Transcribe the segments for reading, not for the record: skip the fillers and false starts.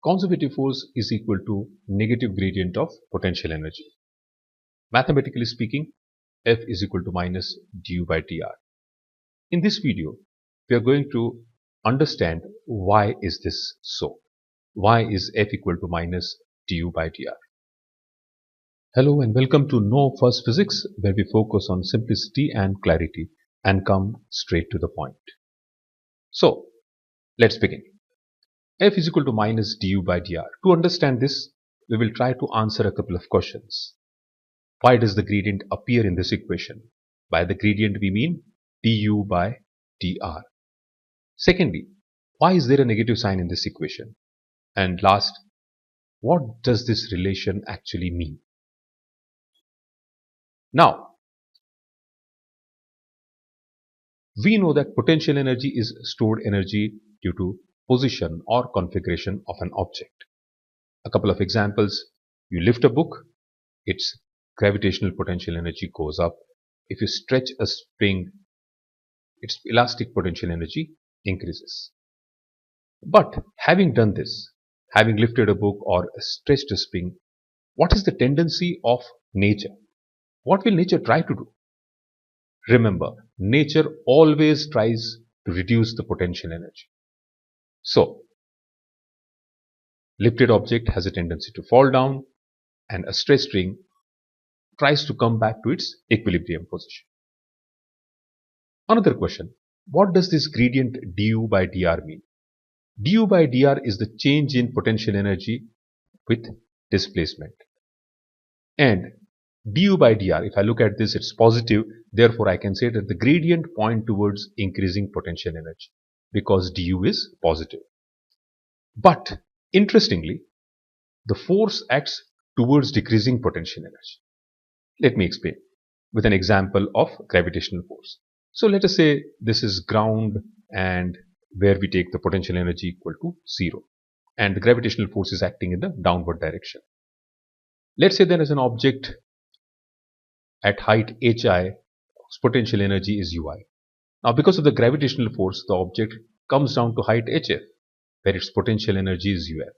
Conservative force is equal to negative gradient of potential energy. Mathematically speaking, F is equal to minus du by dr. In this video, we are going to understand why is this so. Why is F equal to minus du by dr? Hello and welcome to Know First Physics, where we focus on simplicity and clarity and come straight to the point. So, let's begin. F is equal to minus du by dr. To understand this, we will try to answer a couple of questions. Why does the gradient appear in this equation? By the gradient we mean du by dr. Secondly, why is there a negative sign in this equation? And last, what does this relation actually mean? Now, we know that potential energy is stored energy due to position or configuration of an object. A couple of examples: you lift a book, its gravitational potential energy goes up. If you stretch a spring, its elastic potential energy increases. But having done this, having lifted a book or stretched a spring, what is the tendency of nature? What will nature try to do? Remember, nature always tries to reduce the potential energy. So, lifted object has a tendency to fall down, and a stretched string tries to come back to its equilibrium position. Another question: what does this gradient du by dr mean? Du by dr is the change in potential energy with displacement. And du by dr, if I look at this, it's positive. Therefore, I can say that the gradient points towards increasing potential energy because du is positive. But interestingly, the force acts towards decreasing potential energy. Let me explain with an example of gravitational force. So let us say this is ground, and where we take the potential energy equal to 0, and the gravitational force is acting in the downward direction. Let's say there is an object at height hi, whose potential energy is ui. Now, because of the gravitational force, the object comes down to height hf, where its potential energy is uf.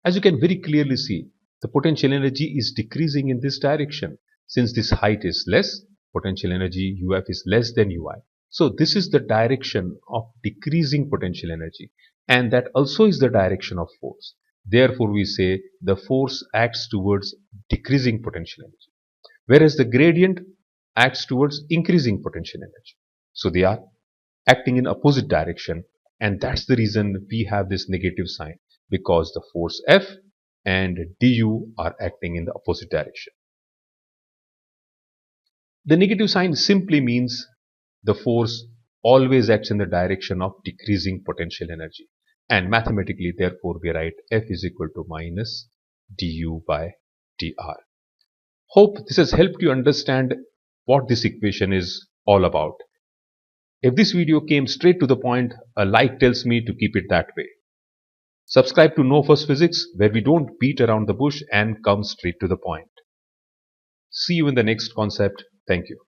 As you can very clearly see, the potential energy is decreasing in this direction. Since this height is less, potential energy uf is less than ui. So this is the direction of decreasing potential energy, and that also is the direction of force. Therefore, we say the force acts towards decreasing potential energy, whereas the gradient acts towards increasing potential energy. So they are acting in opposite direction, and that's the reason we have this negative sign, because the force F and du are acting in the opposite direction. The negative sign simply means the force always acts in the direction of decreasing potential energy, and mathematically, therefore, we write F is equal to minus du by dr. Hope this has helped you understand what this equation is all about. If this video came straight to the point, a like tells me to keep it that way. Subscribe to Know First Physics, where we don't beat around the bush and come straight to the point. See you in the next concept. Thank you.